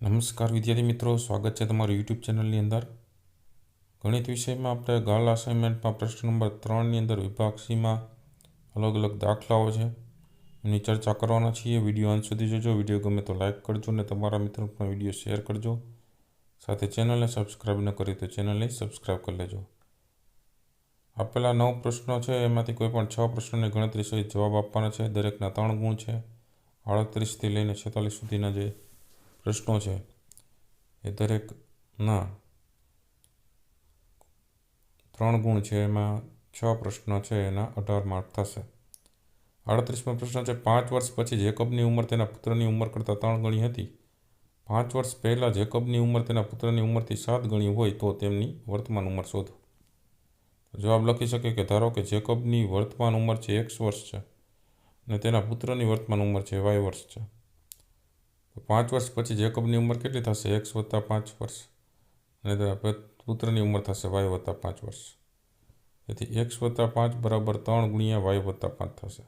નમસ્કાર વિદ્યાર્થી મિત્રો, સ્વાગત છે તમારું યુટ્યુબ ચેનલની અંદર. ગણિત વિષયમાં આપણે ગાલ અસાઇનમેન્ટમાં પ્રશ્ન નંબર 3ની અંદર વિભાગ સીમાં અલગ અલગ દાખલાઓ છે એની ચર્ચા કરવાના છીએ. વિડીયો અંત સુધી જોજો. વિડીયો ગમે તો લાઇક કરજો અને તમારા મિત્રો પણ વિડીયો શેર કરજો. સાથે ચેનલને સબસ્ક્રાઈબ ન કરી તો ચેનલને સબસ્ક્રાઈબ કરી લેજો. આપેલા 9 પ્રશ્નો છે, એમાંથી કોઈ પણ 6 પ્રશ્નોની ગણતરી સહિત જવાબ આપવાના છે. દરેકના 3 ગુણ છે. 38થી લઈને 46 સુધીના જે પ્રશ્નો છે એ દરેકના 3 ગુણ છે. એમાં 6 પ્રશ્નો છે એના 18 માર્ક થશે. 38મો પ્રશ્ન છે, 5 વર્ષ પછી જેકબની ઉંમર તેના પુત્રની ઉંમર કરતાં 3 ગણી હતી. 5 વર્ષ પહેલાં જેકબની ઉંમર તેના પુત્રની ઉંમરથી 7 ગણી હોય તો તેમની વર્તમાન ઉંમર શોધો. જવાબ લખી શકે કે ધારો કે જેકબની વર્તમાન ઉંમર છે x વર્ષ છે અને તેના પુત્રની વર્તમાન ઉંમર છે y વર્ષ છે. 5 વર્ષ પછી જેકબની ઉંમર કેટલી થશે? x + 5 વર્ષ અને તેના પુત્રની ઉંમર થશે y + 5 વર્ષ. તેથી x + 5 બરાબર 3 ગુણ્યા y + 5 થશે.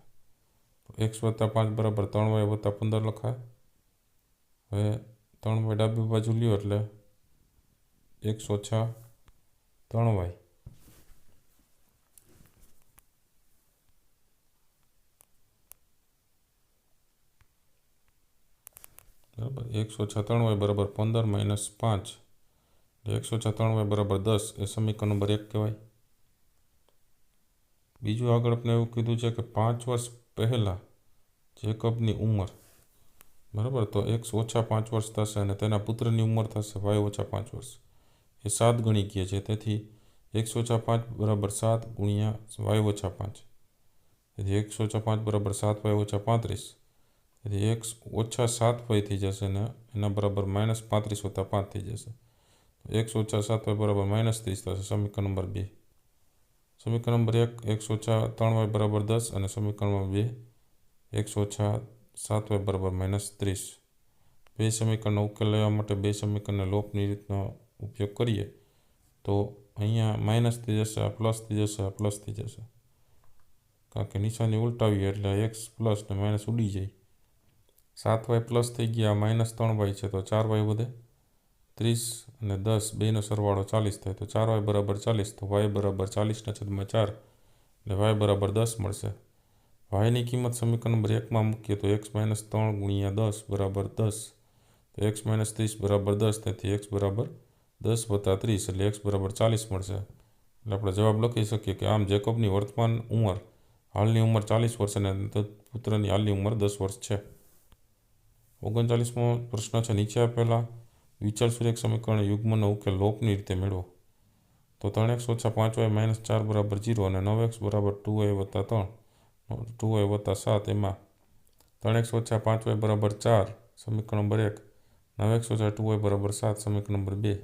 x + 5 બરાબર 3y + 15 લખાય. હવે 3y ડાબી બાજુ લ્યો એટલે x - 3y. બરાબર, x - 3y બરાબર 15 - 5. x - 3y બરાબર 10 એ સમીકરણ નંબર 1 કહેવાય. બીજું આગળ આપણે એવું કીધું છે કે 5 વર્ષ પહેલાં જેકબની ઉંમર, બરાબર, તો x - 5 વર્ષ થશે અને તેના પુત્રની ઉંમર થશે y - 5 વર્ષ. એ 7 ગણી કહે છે. તેથી x - 5 બરાબર 7 ગુણ્યા y - 5. તેથી x - 5 બરાબર 7y - 35. તેથી x - 7y થઈ જશે ને એના બરાબર -35 + 5 થઈ જશે. x - 7y બરાબર -30 થશે. સમીકરણ નંબર 2. સમીકરણ નંબર 1 x - 3y બરાબર 10 અને સમીકરણ નંબર 2 x - 7y બરાબર -30. બે સમીકરણનો ઉકેલ લેવા માટે બે સમીકરણને લોપની રીતનો ઉપયોગ કરીએ તો અહીંયા માઇનસ થઈ જશે, આ પ્લસ થઈ જશે, આ પ્લસ થઈ જશે. કારણ કે નિશાની ઉલટાવીએ એટલે x પ્લસ ને માઇનસ ઉડી જાય. 7y પ્લસ થઈ ગયા, -3y છે તો 4y વધે. 30 અને 10 બેનો સરવાળો 40 થાય તો 4y બરાબર 40. તો y બરાબર 40/4 એટલે y બરાબર 10 મળશે. yની કિંમત સમીકરણ નંબર 1માં મૂકીએ તો x - 3 ગુણ્યા 10 બરાબર 10. તો x - 30 બરાબર 10. તેથી x બરાબર 10 + 30 એટલે x બરાબર 40 મળશે. એટલે આપણે જવાબ લખી શકીએ કે આમ જેકબની વર્તમાન ઉંમર, હાલની ઉંમર 40 વર્ષ અને પુત્રની હાલની ઉંમર 10 વર્ષ છે. 39મો પ્રશ્ન છે, નીચે આપેલા વિચલસૂર્યક સમીકરણ યુગ્મનો ઉકેલ લોપની રીતે મેળવો. તો 3x - 5y - 4 બરાબર 0 અને 9x બરાબર 2y + 7. એમાં 3x - 5y બરાબર 4 સમીકરણ નંબર 1, 9x - 2y બરાબર 7 સમીકરણ નંબર 2.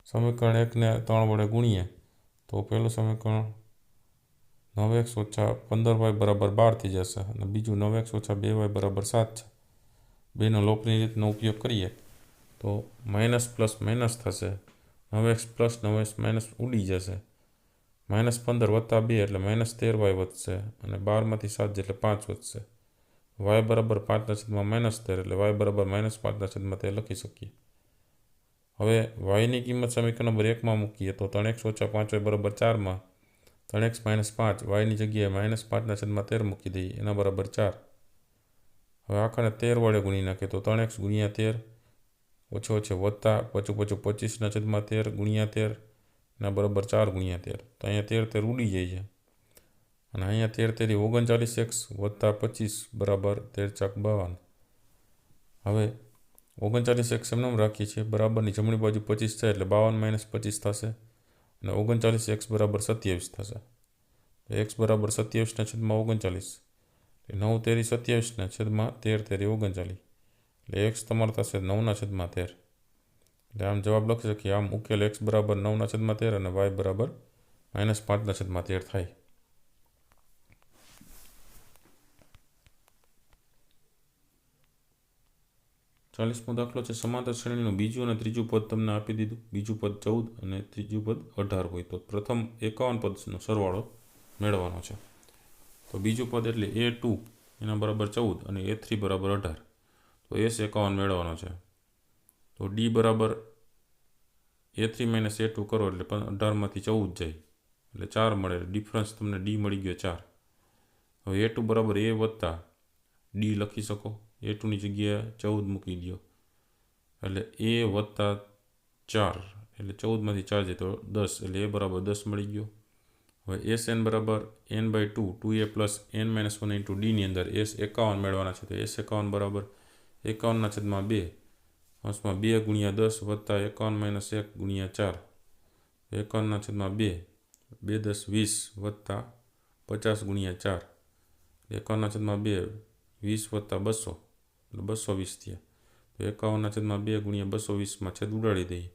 સમીકરણ 1ને 3 વડે ગુણીએ તો પહેલું સમીકરણ 9x - 15y બરાબર 12 થઈ જશે અને બીજું 9x - 2y બરાબર 7 છે. બેનો લોપની રીતનો ઉપયોગ કરીએ તો માઇનસ પ્લસ માઇનસ થશે. 9x પ્લસ 9x માઇનસ ઉડી જશે. -15 + 2 એટલે -13y વધશે અને 12માંથી 7 એટલે 5 વધશે. y બરાબર 5/-13 એટલે y બરાબર -5/13 લખી શકીએ. હવે yની કિંમત સમીકરણ નંબર 1માં મૂકીએ તો 3x - 5y બરાબર 4માં 3x - 5 yની જગ્યાએ -5/13 મૂકી દઈએ, એના બરાબર 4. હવે આખાને 13 વડે ગુણી નાખીએ તો 3x ગુણ્યા 13 ઓછો ઓછો વત્તા પચું 25/13 ગુણ્યા 13 એના બરાબર 4 ગુણ્યા 13. તો અહીંયા 13 ઉડી જાય છે અને અહીંયા 13 * 39x વત્તા 25 બરાબર 13 × 52. હવે 39x એમને રાખીએ છીએ, બરાબરની જમણી બાજુ 25 છે એટલે 52 - 25 થશે અને 39x બરાબર 27 થશે. તો x બરાબર 27/39. 9 તેરી 27 ને છેદમાં 13 તેરી 39 એટલે x તમારો થશે 9/13. એટલે આમ જવાબ લખી શકીએ. આમ ઉકેલ x બરાબર 9/13 અને y બરાબર -5/13 થાય. 40મો દાખલો છે, સમાંતર શ્રેણીનું બીજું અને ત્રીજું પદ તમને આપી દીધું. બીજું પદ 14 અને ત્રીજું પદ 18 હોય તો પ્રથમ 51 પદનો સરવાળો મેળવવાનો છે. તો બીજું પદ એટલે a2 એના બરાબર 14 અને a3 બરાબર 18. તો s51 મેળવવાનો છે. તો ડી બરાબર A3 - A2 કરો એટલે 18માંથી 14 જાય એટલે 4 મળે. ડિફરન્સ તમને ડી મળી ગયો 4. હવે A2 બરાબર A વત્તા ડી લખી શકો. A2ની જગ્યાએ 14 મૂકી દો એટલે A વત્તા 4 એટલે 14માંથી 4 જાય તો 10 એટલે A બરાબર 10 મળી ગયો. હવે SN બરાબર n/2 2A plus n-1 into ડીની અંદર S51 મેળવવાના છે. તો S51 બરાબર 51/2 અંશમાં 2 ગુણ્યા 10 વત્તા 51 - 1 ગુણ્યા 4 51/2 2 × 10 = 20 વત્તા 50 ગુણ્યા 4 51/2 20 વત્તા 200 એટલે 220 થયા. તો 51/2 ગુણ્યા 220માં છેદ ઉડાડી દઈએ.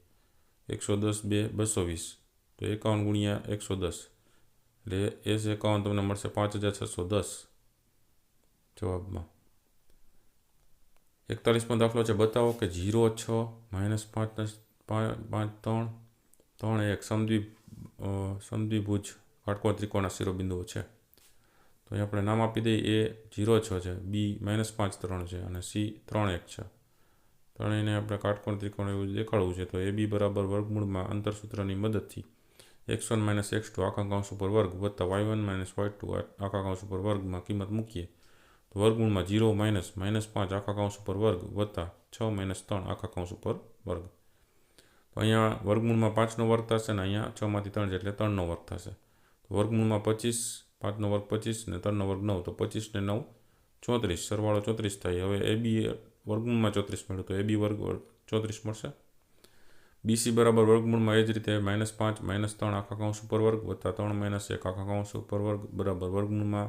110 2 220 તો 51 ગુણ્યા 110 એટલે S51 તમને મળશે 5610 જવાબમાં. 41મો દાખલો છે. બતાવો કે 0 6 -5 5 3 3 1 સમદ્વિભુજ કાટકોણ ત્રિકોણના શિરોબિંદુઓ છે. તો અહીં આપણે નામ આપી દઈએ. A 0 6 છે, B -5 3 છે અને C 3 1 છે. ત્રણેયને આપણે કાટકોણ ત્રિકોણ એવું દેખાડવું છે. તો AB બરાબર વર્ગમૂળમાં અંતરસૂત્રની મદદથી x1 - x2 આખા કૌંસ ઉપર વર્ગ વત્તા y1 - y2 આખા કૌંસ ઉપર વર્ગમાં કિંમત મૂકીએ તો વર્ગમૂળમાં 0 -5 આખા કૌંસ ઉપર વર્ગ વત્તા 6 - 3 આખા કૌંસ ઉપર વર્ગ. તો અહીંયા વર્ગમૂળમાં 5નો વર્ગ થશે ને અહીંયા 6માંથી 3 છે એટલે 3નો વર્ગ થશે. તો વર્ગમૂળમાં 25 5નો વર્ગ 25 ને 3નો વર્ગ 9 તો 25 ને 9 34 સરવાળો 34 થાય. હવે AB વર્ગમૂળમાં 34 મળ્યું તો AB વર્ગ 34 મળશે. BC બરાબર વર્ગમૂળમાં એ જ રીતે -5 - 3 આખા કૌંસ ઉપર વર્ગ વત્તા 3 - 1 આખા કૌંસ ઉપર વર્ગ બરાબર વર્ગમૂળમાં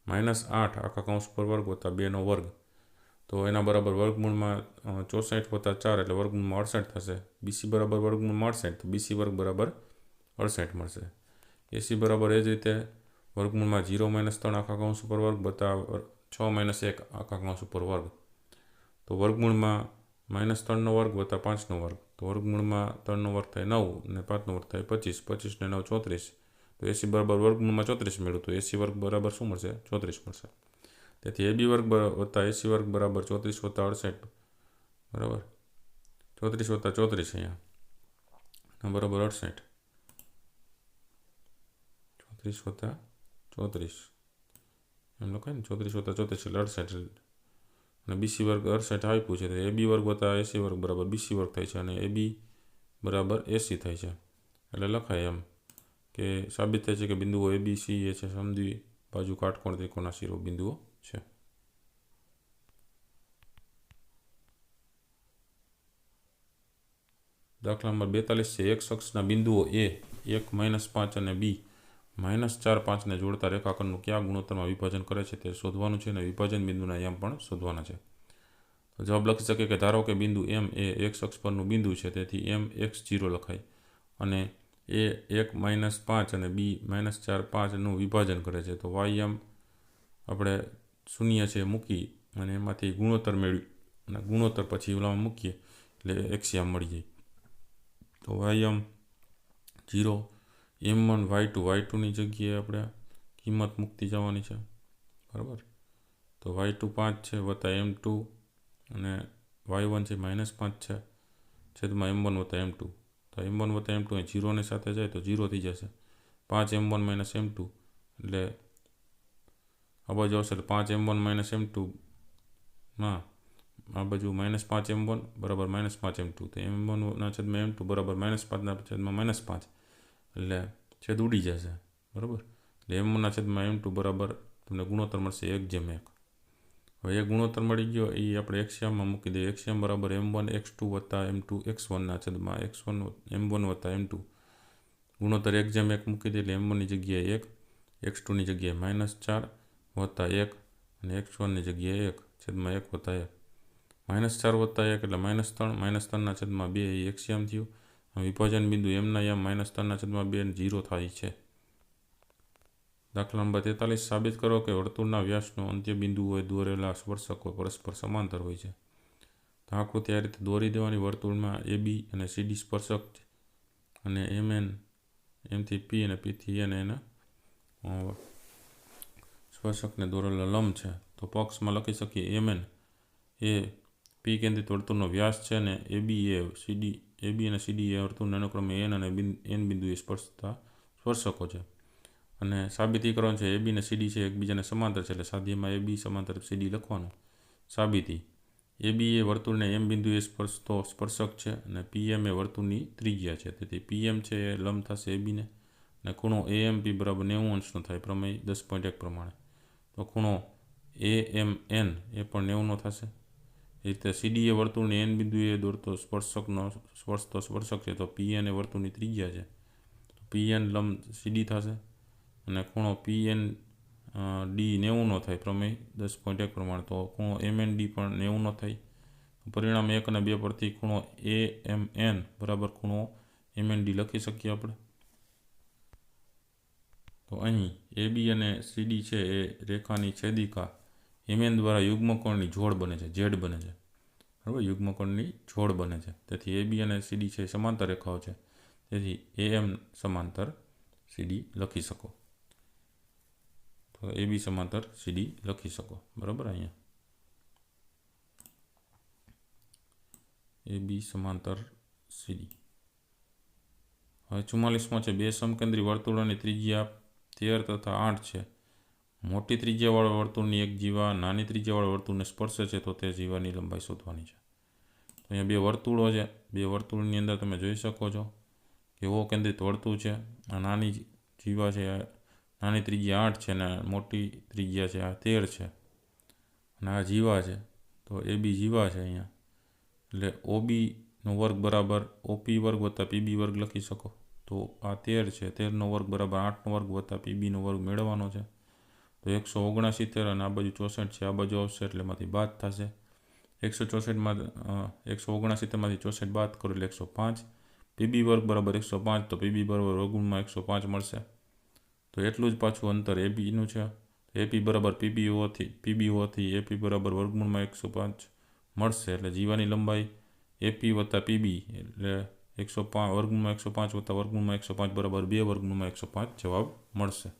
-8 આખા કૌંસ ઉપર વર્ગ વત્તા 2નો વર્ગ. તો એના બરાબર વર્ગમૂળમાં 64 વત્તા 4 એટલે વર્ગમૂળમાં 68 થશે. BC બરાબર વર્ગમૂળમાં 68 તો BC વર્ગ બરાબર 68 મળશે. AC બરાબર એ જ રીતે વર્ગમૂળમાં 0 - 3 આખા કૌંસ ઉપર વર્ગ વત્તા 6 - 1 આખા કૌંસ ઉપર વર્ગ. તો વર્ગમૂળમાં -3નો વર્ગ વત્તા 5નો વર્ગ. તો વર્ગમૂળમાં 3નો વર્ગ થાય 9 અને 5નો વર્ગ થાય 25 25 ને 9 34. તો AC બરાબર વર્ગમૂળમાં 34 મેળવ્યું તો AC વર્ગ બરાબર શું મળશે? 34 મળશે. તેથી AB વર્ગ વત્તા AC વર્ગ બરાબર 34 વત્તા 68 બરાબર 34 વત્તા 34 અહીંયા બરાબર 68 34 વત્તા 34 એમ લખાય ને 34 વત્તા 34 એટલે 68 અને BC વર્ગ 68 આપ્યું છે. તો AB વર્ગ વત્તા AC વર્ગ બરાબર BC વર્ગ થાય છે અને AB બરાબર AC થાય છે. એટલે લખાય એમ કે સાબિત થાય છે કે બિંદુઓ ABC એ છે સમદ્વિબાજુ કાટકોણ ત્રિકોણના શિરોબિંદુઓ છે. દાખલા નંબર 42 છે. એક અક્ષના બિંદુઓ A 1 -5 અને B -4 5ને જોડતા રેખાખંડનું કયા ગુણોત્તરમાં વિભાજન કરે છે તે શોધવાનું છે અને વિભાજન બિંદુના યમ પણ શોધવાના છે. તો જવાબ લખી શકીએ કે ધારો કે બિંદુ M એ x અક્ષ પરનું બિંદુ છે તેથી M x0 લખાય અને A 1 - 5 અને B -4 5નું વિભાજન કરે છે. તો ym આપણે શૂન્ય છે મૂકી અને એમાંથી ગુણોત્તર મેળવી અને ગુણોત્તર પછી ઓલામાં મૂકીએ એટલે એક્સિયમ મળી જાય. તો ym 0 M1 y2ની જગ્યાએ આપણે કિંમત મૂકતી જવાની છે બરાબર. તો y2 5 છે વત્તા M2 અને y1 છે -5 છે છેદમાં M1 વત્તા M2. તો M1 વત્તા M2 અહીં 0ની સાથે જાય તો 0 થઈ જશે. 5 M1 - M2 એટલે આ બાજુ આવશે એટલે 5 M1 - M2 માં આ બાજુ -5 M1 બરાબર -5 M2. તો M1 છેદમાં M2 બરાબર -5 છેદમાં -5 એટલે છેદ ઉડી જશે બરાબર. એટલે M1 છેદમાં M2 બરાબર તમને ગુણોત્તર મળશે 1:1. હવે એ ગુણોત્તર મળી ગયો એ આપણે એક્સિયમમાં મૂકી દઈએ. એક્સિયમ બરાબર M1 x2 વત્તા M2 x1 છેદમાં x1 M1 વત્તા M2 ગુણોત્તર 1:1 મૂકી દઈએ એટલે M1ની જગ્યાએ 1 x2ની જગ્યાએ -4 વત્તા 1 અને x1ની જગ્યાએ 1 છેદમાં 1 વત્તા 1 -4 વત્તા 1 એટલે -3 -3 છેદમાં 2 એ એક્સિયમ થયું. વિભાજન બિંદુ એમના યમ -3 છેદમાં 2 0 થાય છે. દાખલા નંબર 43 સાબિત કરો કે વર્તુળના વ્યાસનો અંત્ય બિંદુઓએ દોરેલા સ્પર્શકો પરસ્પર સમાંતર હોય છે. તો આકૃતિ આ રીતે દોરી દેવાની. વર્તુળમાં AB અને CD સ્પર્શક અને MN Mથી P અને Pથી N એના સ્પર્શકને દોરેલા લંબ છે. તો પક્ષમાં લખી શકીએ MN એ પી કેન્દ્રિત વર્તુળનો વ્યાસ છે અને એબી અને સીડી એ વર્તુળને અનુક્રમે એન અને એન બિંદુએ સ્પર્શતા સ્પર્શકો છે. અને સાબિતી કરવાનું છે એબી અને સીડી છે એકબીજાને સમાંતર છે, એટલે સાધ્યમાં એબી સમાંતર સીડી લખવાનું. સાબિતી: એબી એ વર્તુળને એમ બિંદુએ સ્પર્શતો સ્પર્શક છે અને પીએમ એ વર્તુળની ત્રિજ્યા છે. તેથી પીએમ છે એ લંબ થશે એબીને અને ખૂણો એએમપી બરાબર 90 અંશનો થાય પ્રમેય 10.1 પ્રમાણે. તો ખૂણો એએમએન એ પણ 90નો થશે. એ રીતે સીડી એ વર્તુળને એન બિંદુએ દોરતો સ્પર્શતો સ્પર્શક છે. તો પીએન એ વર્તુળની ત્રિજ્યા છે. તો પીએન લંબ સીડી થશે અને ખૂણો પીએન ડી 90નો થાય પ્રમેય 10.1 પ્રમાણે. તો ખૂણો એમએન ડી પણ 90નો થાય. પરિણામ 1 અને 2 પરથી ખૂણો એએમએન બરાબર ખૂણો એમએન ડી લખી શકીએ આપણે. તો અહીં એબી અને સીડી છે એ રેખાની છેદિકા એમએન દ્વારા યુગ્મકોણની જોડ બને છે, ઝેડ બને છે. બરાબર, યુગ્મકોણની જોડ બને છે. તેથી એબી અને સીડી છે સમાંતર રેખાઓ છે. તેથી એએમ સમાંતર સીડી લખી શકો. તો એબી સમાંતર સીડી લખી શકો. બરાબર, અહીંયા એબી સમાંતર સીડી. હવે 44માં છે બે સમકેન્દ્રી વર્તુળોની ત્રિજ્યા 13 તથા 8 છે. મોટી ત્રિજ્યાવાળા વર્તુળની એક જીવા નાની ત્રિજ્યાવાળા વર્તુળને સ્પર્શે છે તો તે જીવાની લંબાઈ શોધવાની છે. તો અહીંયા બે વર્તુળો છે. બે વર્તુળની અંદર તમે જોઈ શકો છો કે ઓ કેન્દ્રિત વર્તુળ છે. આ નાની જીવા છે, નાની ત્રિજ્યા 8 છે અને મોટી ત્રિજ્યા છે આ 13 છે અને આ જીવા છે. તો એબી જીવા છે અહીંયા, એટલે ઓબીનો વર્ગ બરાબર ઓપી વર્ગ વત્તા પીબી વર્ગ લખી શકો. તો આ 13 છે, 13નો વર્ગ બરાબર 8નો વર્ગ વત્તા પીબીનો વર્ગ મેળવવાનો છે. તો 169 અને આ બાજુ 64 છે, આ બાજુ આવશે એટલે એમાંથી બાદ થશે. 169માંથી 64 બાદ કરો એટલે 105. પીબી વર્ગ બરાબર 105, તો પીબી બરાબર વર્ગમૂળમાં 105 મળશે. તો એટલું જ પાછું અંતર એબીનું છે. એપી બરાબર પીબી હોવાથી એપી બરાબર વર્ગમૂળમાં 105 મળશે. એટલે જીવાની લંબાઈ એપી વત્તા પીબી એટલે 105 વર્ગમૂળમાં 105 વત્તા વર્ગમૂળમાં 105 બરાબર 2 વર્ગમૂળમાં 105 જવાબ મળશે.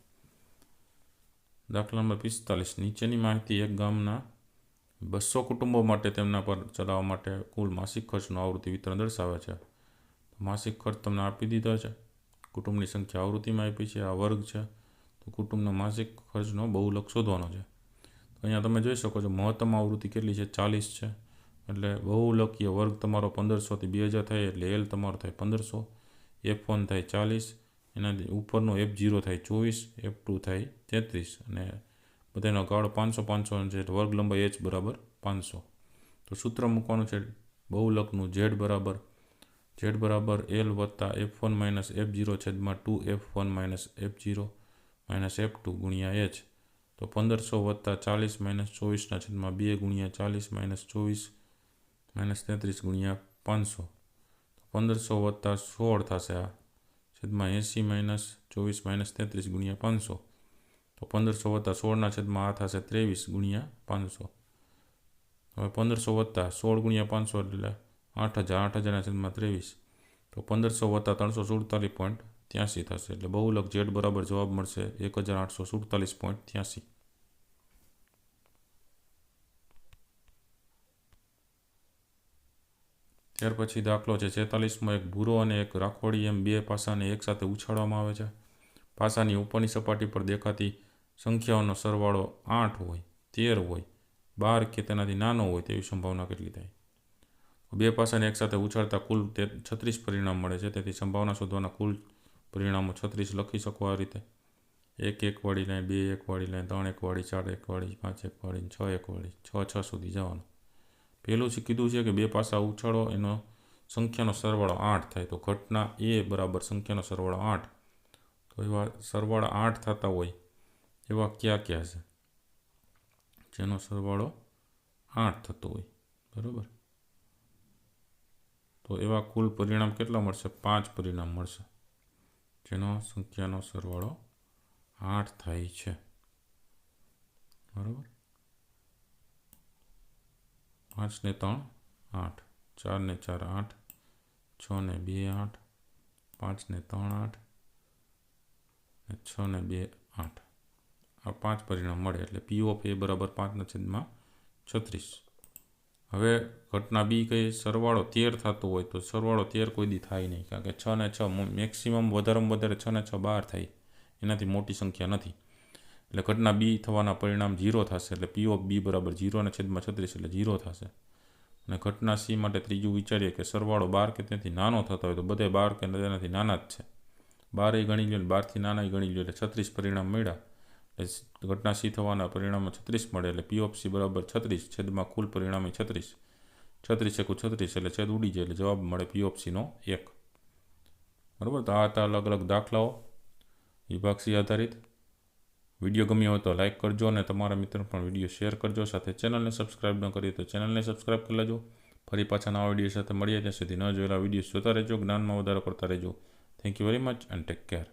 દાખલા નંબર 45. નીચેની માહિતી એક ગામના 200 કુટુંબો માટે તેમના પર ચલાવવા માટે કુલ માસિક ખર્ચનું આવૃત્તિ વિતરણ દર્શાવે છે. માસિક ખર્ચ તમને આપી દીધો છે. કુટુંબની સંખ્યા આવૃત્તિમાં આપી છે. આ વર્ગ છે. તો કુટુંબના માસિક ખર્ચનો બહુલક શોધવાનો છે. તો અહીંયા તમે જોઈ શકો છો મહત્તમ આવૃત્તિ કેટલી છે, 40 છે. એટલે બહુલકીય વર્ગ તમારો 1500 થી 2000 થાય એટલે એલ તમારો થાય 1500, F1 થાય 40, એનાથી ઉપરનો F0 થાય 24, F2 થાય 33 અને બધાનો ગાળો 500 છે. વર્ગ લંબાઈ h બરાબર 500. તો સૂત્ર મૂકવાનું છે બહુલકનું z બરાબર L વત્તા F1 માઇનસ F0 છેદમાં 2F1 minus F0 minus F2 ગુણ્યા h. તો 1500 વત્તા 40 માઇનસ 24ના છેદમાં 2 ગુણ્યા 40 માઇનસ 24 માઇનસ 33 ગુણ્યા 500. તો 1500 વત્તા 16 થશે આ છેદમાં 80 માઇનસ 24 માઇનસ 33 ગુણ્યા 500. તો 1500 વત્તા 16ના છેદમાં આ થશે 23 ગુણ્યા 500. હવે 1500 વત્તા 16 ગુણ્યા 500 એટલે 8000ના છેદમાં 23. તો 1500 વત્તા 347.83 થશે. એટલે બહુલક z બરાબર જવાબ મળશે 1847.83. ત્યાર પછી દાખલો છે 46માં એક ભૂરો અને એક રાખોડી એમ બે પાસાને એકસાથે ઉછાળવામાં આવે છે. પાસાની ઉપરની સપાટી પર દેખાતી સંખ્યાઓનો સરવાળો 8 હોય, 13 હોય, 12 કે તેનાથી નાનો હોય તેવી સંભાવના કેટલી થાય? બે પાસાને એકસાથે ઉછાળતા કુલ 36 પરિણામ મળે છે. તેથી સંભાવના શોધવાના કુલ પરિણામો 36 લખી શકો આ રીતે: 1 1 વાળી લાઈન, 2 1 વાળી લાઈન, 3 1 વાળી, 4 1 વાળી, 5 1 વાળી, 6 1 વાળી, 6 સુધી જવાનું. પહેલું કીધું છે કે બે પાસા ઉછાળો એનો સંખ્યાનો સરવાળો 8 થાય. તો ઘટના એ બરાબર સંખ્યાનો સરવાળો 8. તો એવા સરવાળા 8 થતા હોય એવા કયા છે જેનો સરવાળો 8 થતો હોય? બરાબર, તો એવા કુલ પરિણામ કેટલા મળશે? 5 પરિણામ મળશે જેનો સંખ્યાનો સરવાળો 8 થાય છે. બરાબર, 5 ને 3 8, 4 ને 4 8, 6 ને 2 8, 5 ને 3 8 અને 6 ને 2 8. આ 5 પરિણામ મળે એટલે P ઓફ A બરાબર 5/36. હવે ઘટના બી કઈ સરવાળો 13 થતો હોય તો સરવાળો 13 કોઈ દી થાય નહીં, કારણ કે 6 ને 6 મેક્સિમમ વધારેમાં વધારે 6 ને 6 12 થાય, એનાથી મોટી સંખ્યા નથી. એટલે ઘટના બી થવાના પરિણામ 0 થશે. એટલે પી ઓફ બી બરાબર 0/36 એટલે 0 થશે. અને ઘટના સી માટે ત્રીજું વિચારીએ કે સરવાળો 12 કે તેથી નાનો થતો હોય તો બધે 12 કે તેનાથી નાના જ છે. 12 ગણી લો, 12થી નાના ગણી લો એટલે 36 પરિણામ મળ્યા. એટલે ઘટના સી થવાના પરિણામમાં 36 મળે. એટલે પી ઓફ સી બરાબર 36 છેદમાં કુલ પરિણામ 36. 36 × 36 એટલે છેદ ઉડી જાય એટલે જવાબ મળે પી ઓફ સીનો 1. બરાબર. તો આ હતા અલગ અલગ દાખલાઓ વિભાગ સી આધારિત. વિડીયો ગમ્યો હોય તો લાઇક કરજો અને તમારા મિત્રો પણ વિડીયો શેર કરજો. સાથે ચેનલને સબસ્ક્રાઈબ ન કરી તો ચેનલને સબસ્ક્રાઈબ કરી લેજો. ફરી પાછા નવા વિડીયો સાથે મળીએ. ત્યાં સુધી ન જોયેલા વિડીયો જોતા રહેજો, જ્ઞાનમાં વધારો કરતા રહેજો. Thank you very much and take care.